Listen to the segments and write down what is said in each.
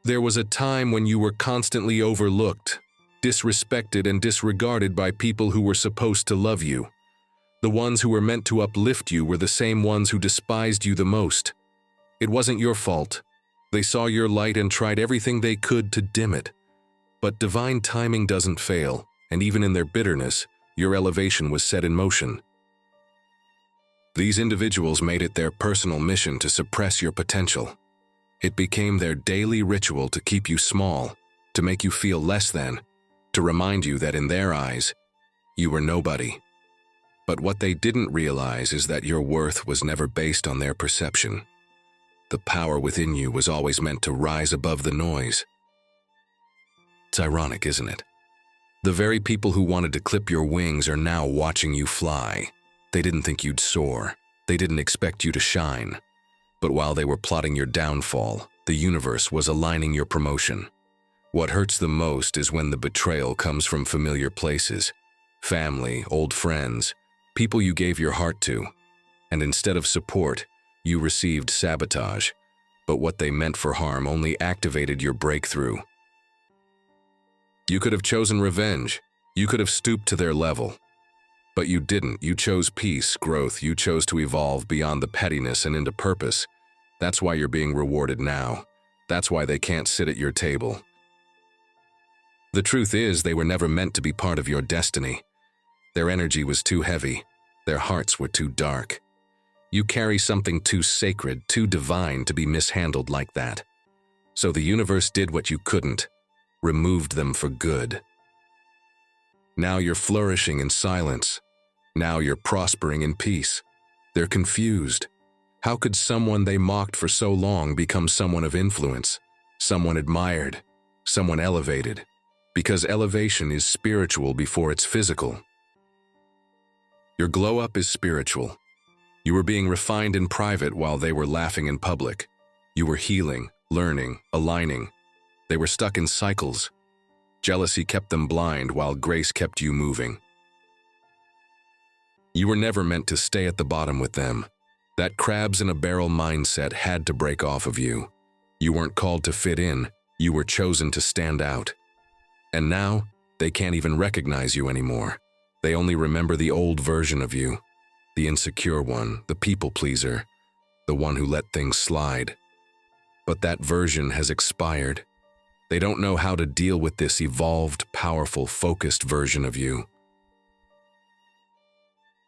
There was a time when you were constantly overlooked, disrespected, and disregarded by people who were supposed to love you. The ones who were meant to uplift you were the same ones who despised you the most. It wasn't your fault. They saw your light and tried everything they could to dim it. But divine timing doesn't fail, and even in their bitterness, your elevation was set in motion. These individuals made it their personal mission to suppress your potential. It became their daily ritual to keep you small, to make you feel less than, to remind you that in their eyes, you were nobody. But what they didn't realize is that your worth was never based on their perception. The power within you was always meant to rise above the noise. It's ironic, isn't it? The very people who wanted to clip your wings are now watching you fly. They didn't think you'd soar. They didn't expect you to shine. But while they were plotting your downfall, the universe was aligning your promotion. What hurts the most is when the betrayal comes from familiar places. Family, old friends, people you gave your heart to. And instead of support, you received sabotage. But what they meant for harm only activated your breakthrough. You could have chosen revenge. You could have stooped to their level. But you didn't. You chose peace, growth. You chose to evolve beyond the pettiness and into purpose. That's why you're being rewarded now. That's why they can't sit at your table. The truth is, they were never meant to be part of your destiny. Their energy was too heavy. Their hearts were too dark. You carry something too sacred, too divine to be mishandled like that. So the universe did what you couldn't. Removed them for good. Now you're flourishing in silence. Now you're prospering in peace. They're confused. How could someone they mocked for so long become someone of influence, someone admired, someone elevated? Because elevation is spiritual before it's physical. Your glow-up is spiritual. You were being refined in private while they were laughing in public. You were healing, learning, aligning. They were stuck in cycles. Jealousy kept them blind while grace kept you moving. You were never meant to stay at the bottom with them. That crabs-in-a-barrel mindset had to break off of you. You weren't called to fit in. You were chosen to stand out. And now, they can't even recognize you anymore. They only remember the old version of you. The insecure one, the people-pleaser, the one who let things slide. But that version has expired. They don't know how to deal with this evolved, powerful, focused version of you.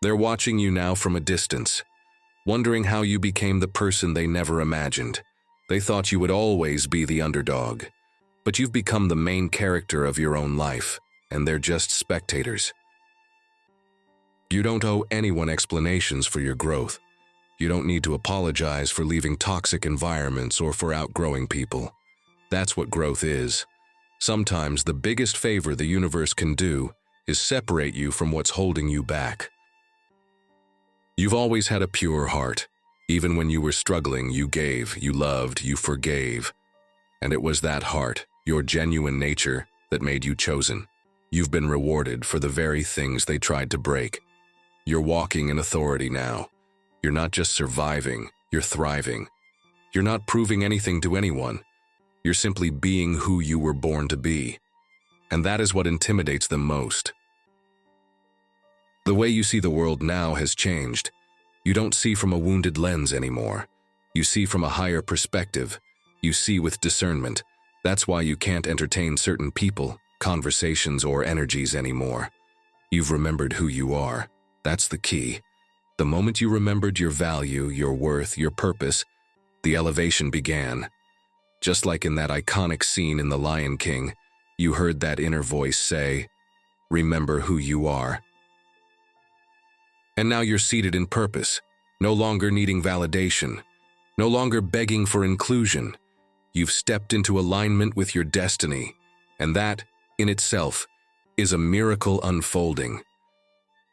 They're watching you now from a distance, wondering how you became the person they never imagined. They thought you would always be the underdog, but you've become the main character of your own life, and they're just spectators. You don't owe anyone explanations for your growth. You don't need to apologize for leaving toxic environments or for outgrowing people. That's what growth is. Sometimes the biggest favor the universe can do is separate you from what's holding you back. You've always had a pure heart. Even when you were struggling, you gave, you loved, you forgave. And it was that heart, your genuine nature, that made you chosen. You've been rewarded for the very things they tried to break. You're walking in authority now. You're not just surviving, you're thriving. You're not proving anything to anyone. You're simply being who you were born to be. And that is what intimidates them most. The way you see the world now has changed. You don't see from a wounded lens anymore. You see from a higher perspective. You see with discernment. That's why you can't entertain certain people, conversations, or energies anymore. You've remembered who you are. That's the key. The moment you remembered your value, your worth, your purpose, the elevation began. Just like in that iconic scene in The Lion King, you heard that inner voice say, "Remember who you are." And now you're seated in purpose, no longer needing validation, no longer begging for inclusion. You've stepped into alignment with your destiny, and that, in itself, is a miracle unfolding.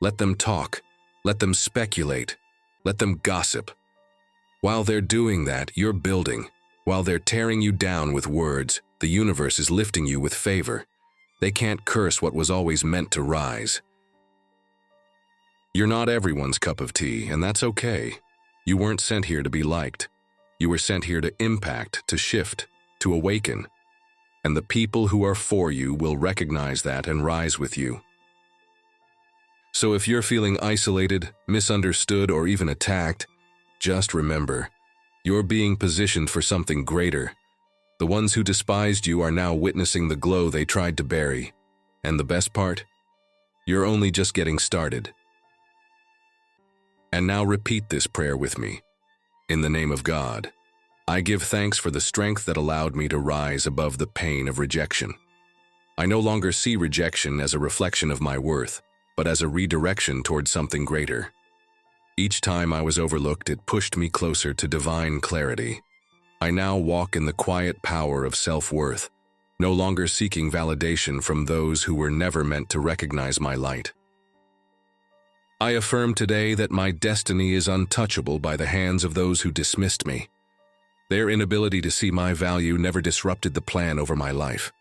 Let them talk, let them speculate, let them gossip. While they're doing that, you're building. While they're tearing you down with words, the universe is lifting you with favor. They can't curse what was always meant to rise. You're not everyone's cup of tea, and that's okay. You weren't sent here to be liked. You were sent here to impact, to shift, to awaken, and the people who are for you will recognize that and rise with you. So if you're feeling isolated, misunderstood, or even attacked, just remember, you're being positioned for something greater. The ones who despised you are now witnessing the glow they tried to bury. And the best part? You're only just getting started. And now repeat this prayer with me. In the name of God, I give thanks for the strength that allowed me to rise above the pain of rejection. I no longer see rejection as a reflection of my worth, but as a redirection towards something greater. Each time I was overlooked, it pushed me closer to divine clarity. I now walk in the quiet power of self-worth, no longer seeking validation from those who were never meant to recognize my light. I affirm today that my destiny is untouchable by the hands of those who dismissed me. Their inability to see my value never disrupted the plan over my life.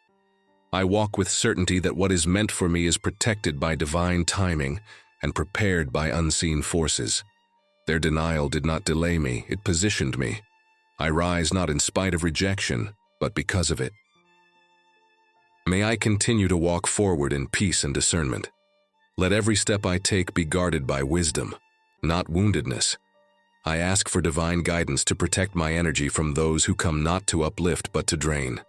I walk with certainty that what is meant for me is protected by divine timing and prepared by unseen forces. Their denial did not delay me, it positioned me. I rise not in spite of rejection, but because of it. May I continue to walk forward in peace and discernment. Let every step I take be guarded by wisdom, not woundedness. I ask for divine guidance to protect my energy from those who come not to uplift but to drain.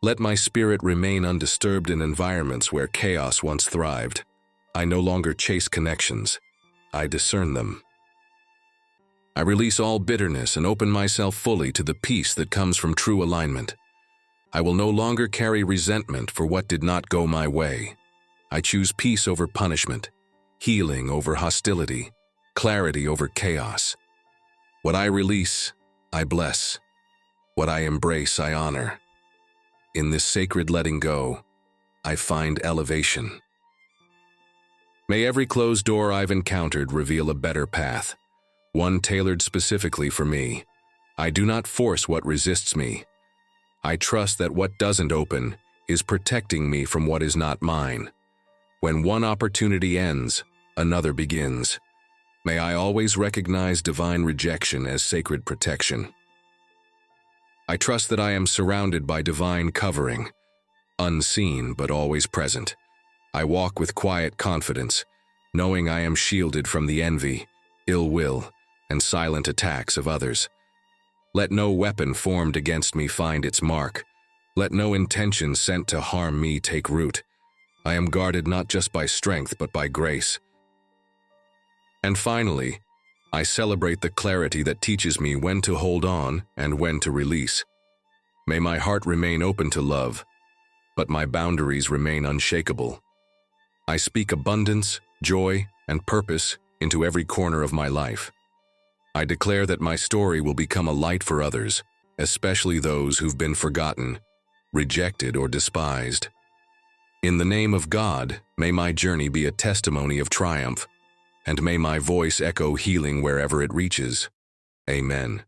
Let my spirit remain undisturbed in environments where chaos once thrived. I no longer chase connections. I discern them. I release all bitterness and open myself fully to the peace that comes from true alignment. I will no longer carry resentment for what did not go my way. I choose peace over punishment, healing over hostility, clarity over chaos. What I release, I bless. What I embrace, I honor. In this sacred letting go, I find elevation. May every closed door I've encountered reveal a better path, one tailored specifically for me. I do not force what resists me. I trust that what doesn't open is protecting me from what is not mine. When one opportunity ends, another begins. May I always recognize divine rejection as sacred protection. I trust that I am surrounded by divine covering, unseen but always present. I walk with quiet confidence, knowing I am shielded from the envy, ill will, and silent attacks of others. Let no weapon formed against me find its mark. Let no intention sent to harm me take root. I am guarded not just by strength but by grace. And finally, I celebrate the clarity that teaches me when to hold on and when to release. May my heart remain open to love, but my boundaries remain unshakable. I speak abundance, joy, and purpose into every corner of my life. I declare that my story will become a light for others, especially those who've been forgotten, rejected, or despised. In the name of God, may my journey be a testimony of triumph, and may my voice echo healing wherever it reaches. Amen.